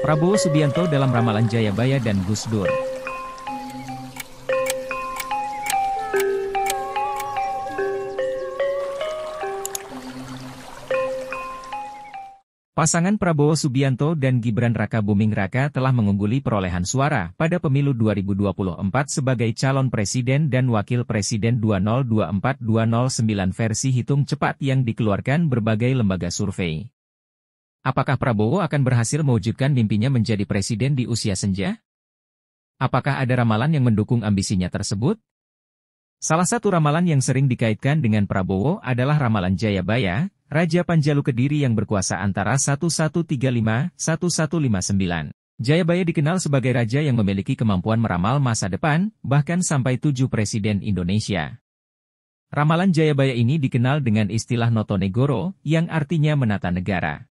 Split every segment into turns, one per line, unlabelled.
Prabowo Subianto dalam ramalan Jayabaya dan Gus Dur. Pasangan Prabowo Subianto dan Gibran Rakabuming Raka telah mengungguli perolehan suara pada pemilu 2024 sebagai calon presiden dan wakil presiden 2024-2029 versi hitung cepat yang dikeluarkan berbagai lembaga survei. Apakah Prabowo akan berhasil mewujudkan mimpinya menjadi presiden di usia senja? Apakah ada ramalan yang mendukung ambisinya tersebut? Salah satu ramalan yang sering dikaitkan dengan Prabowo adalah ramalan Jayabaya, Raja Panjalu Kediri yang berkuasa antara 1135-1159. Jayabaya dikenal sebagai raja yang memiliki kemampuan meramal masa depan, bahkan sampai 7 presiden Indonesia. Ramalan Jayabaya ini dikenal dengan istilah Notonegoro, yang artinya menata negara.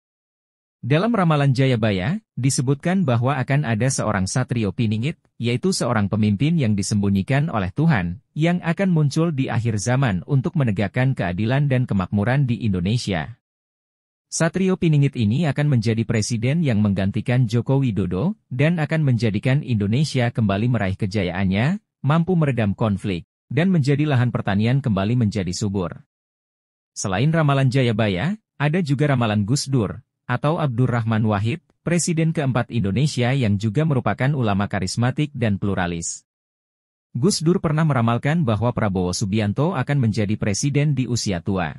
Dalam ramalan Jayabaya, disebutkan bahwa akan ada seorang Satrio Piningit, yaitu seorang pemimpin yang disembunyikan oleh Tuhan, yang akan muncul di akhir zaman untuk menegakkan keadilan dan kemakmuran di Indonesia. Satrio Piningit ini akan menjadi presiden yang menggantikan Joko Widodo, dan akan menjadikan Indonesia kembali meraih kejayaannya, mampu meredam konflik, dan menjadi lahan pertanian kembali menjadi subur. Selain ramalan Jayabaya, ada juga ramalan Gus Dur, atau Abdurrahman Wahid, Presiden keempat Indonesia yang juga merupakan ulama karismatik dan pluralis. Gus Dur pernah meramalkan bahwa Prabowo Subianto akan menjadi presiden di usia tua.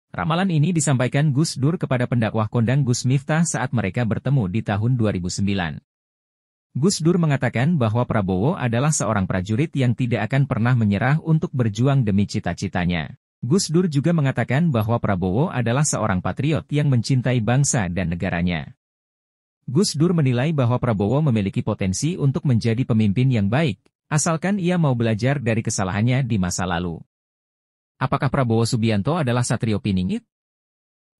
Ramalan ini disampaikan Gus Dur kepada pendakwah kondang Gus Miftah saat mereka bertemu di tahun 2009. Gus Dur mengatakan bahwa Prabowo adalah seorang prajurit yang tidak akan pernah menyerah untuk berjuang demi cita-citanya. Gus Dur juga mengatakan bahwa Prabowo adalah seorang patriot yang mencintai bangsa dan negaranya. Gus Dur menilai bahwa Prabowo memiliki potensi untuk menjadi pemimpin yang baik, asalkan ia mau belajar dari kesalahannya di masa lalu. Apakah Prabowo Subianto adalah Satrio Piningit?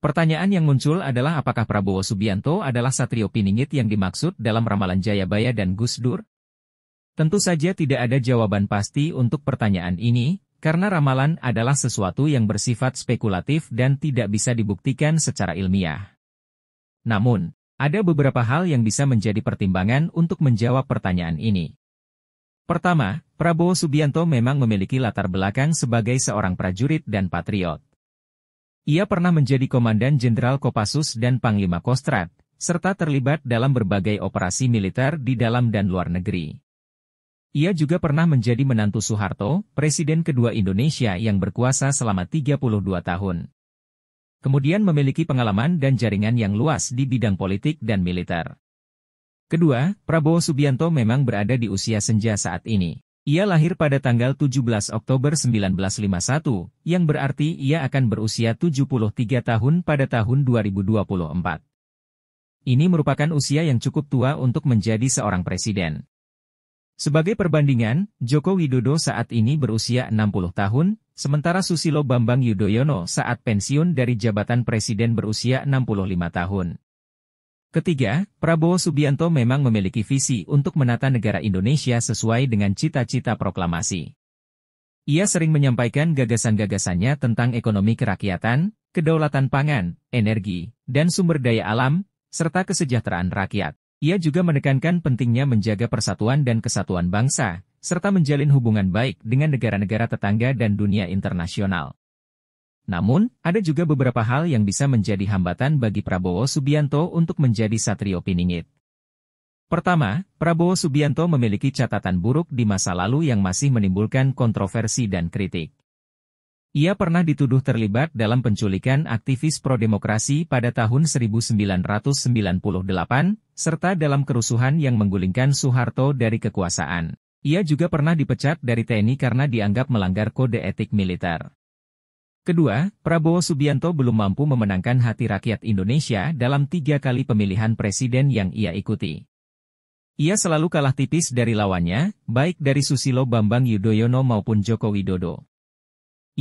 Pertanyaan yang muncul adalah apakah Prabowo Subianto adalah Satrio Piningit yang dimaksud dalam ramalan Jayabaya dan Gus Dur? Tentu saja tidak ada jawaban pasti untuk pertanyaan ini, karena ramalan adalah sesuatu yang bersifat spekulatif dan tidak bisa dibuktikan secara ilmiah. Namun, ada beberapa hal yang bisa menjadi pertimbangan untuk menjawab pertanyaan ini. Pertama, Prabowo Subianto memang memiliki latar belakang sebagai seorang prajurit dan patriot. Ia pernah menjadi Komandan Jenderal Kopassus dan Panglima Kostrat, serta terlibat dalam berbagai operasi militer di dalam dan luar negeri. Ia juga pernah menjadi menantu Soeharto, Presiden kedua Indonesia yang berkuasa selama 32 tahun. Kemudian memiliki pengalaman dan jaringan yang luas di bidang politik dan militer. Kedua, Prabowo Subianto memang berada di usia senja saat ini. Ia lahir pada tanggal 17 Oktober 1951, yang berarti ia akan berusia 73 tahun pada tahun 2024. Ini merupakan usia yang cukup tua untuk menjadi seorang presiden. Sebagai perbandingan, Joko Widodo saat ini berusia 60 tahun, sementara Susilo Bambang Yudhoyono saat pensiun dari jabatan presiden berusia 65 tahun. Ketiga, Prabowo Subianto memang memiliki visi untuk menata negara Indonesia sesuai dengan cita-cita proklamasi. Ia sering menyampaikan gagasan-gagasannya tentang ekonomi kerakyatan, kedaulatan pangan, energi, dan sumber daya alam, serta kesejahteraan rakyat. Ia juga menekankan pentingnya menjaga persatuan dan kesatuan bangsa, serta menjalin hubungan baik dengan negara-negara tetangga dan dunia internasional. Namun, ada juga beberapa hal yang bisa menjadi hambatan bagi Prabowo Subianto untuk menjadi Satrio Piningit. Pertama, Prabowo Subianto memiliki catatan buruk di masa lalu yang masih menimbulkan kontroversi dan kritik. Ia pernah dituduh terlibat dalam penculikan aktivis pro-demokrasi pada tahun 1998, serta dalam kerusuhan yang menggulingkan Soeharto dari kekuasaan. Ia juga pernah dipecat dari TNI karena dianggap melanggar kode etik militer. Kedua, Prabowo Subianto belum mampu memenangkan hati rakyat Indonesia dalam 3 kali pemilihan presiden yang ia ikuti. Ia selalu kalah tipis dari lawannya, baik dari Susilo Bambang Yudhoyono maupun Joko Widodo.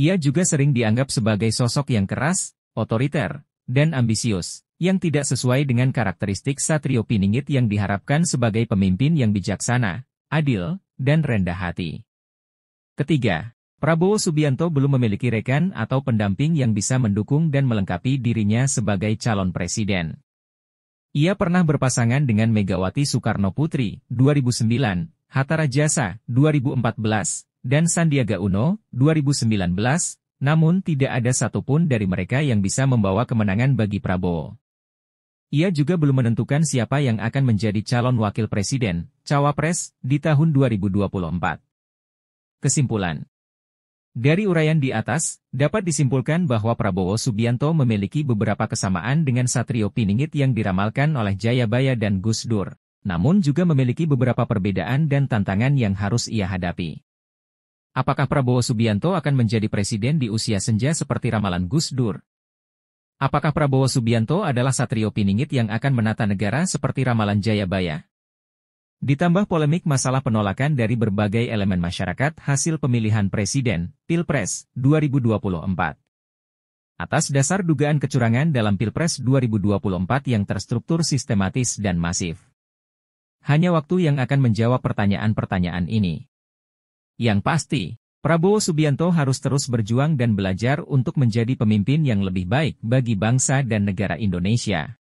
Ia juga sering dianggap sebagai sosok yang keras, otoriter, dan ambisius, yang tidak sesuai dengan karakteristik Satrio Piningit yang diharapkan sebagai pemimpin yang bijaksana, adil, dan rendah hati. Ketiga, Prabowo Subianto belum memiliki rekan atau pendamping yang bisa mendukung dan melengkapi dirinya sebagai calon presiden. Ia pernah berpasangan dengan Megawati Soekarno Putri, 2009, Hatta Rajasa, 2014, dan Sandiaga Uno, 2019, namun tidak ada satupun dari mereka yang bisa membawa kemenangan bagi Prabowo. Ia juga belum menentukan siapa yang akan menjadi calon wakil presiden, cawapres, di tahun 2024. Kesimpulan. Dari uraian di atas, dapat disimpulkan bahwa Prabowo Subianto memiliki beberapa kesamaan dengan Satrio Piningit yang diramalkan oleh Jayabaya dan Gus Dur, namun juga memiliki beberapa perbedaan dan tantangan yang harus ia hadapi. Apakah Prabowo Subianto akan menjadi presiden di usia senja seperti ramalan Gus Dur? Apakah Prabowo Subianto adalah Satrio Piningit yang akan menata negara seperti ramalan Jayabaya? Ditambah polemik masalah penolakan dari berbagai elemen masyarakat hasil pemilihan presiden, Pilpres, 2024. Atas dasar dugaan kecurangan dalam Pilpres 2024 yang terstruktur sistematis dan masif. Hanya waktu yang akan menjawab pertanyaan-pertanyaan ini. Yang pasti, Prabowo Subianto harus terus berjuang dan belajar untuk menjadi pemimpin yang lebih baik bagi bangsa dan negara Indonesia.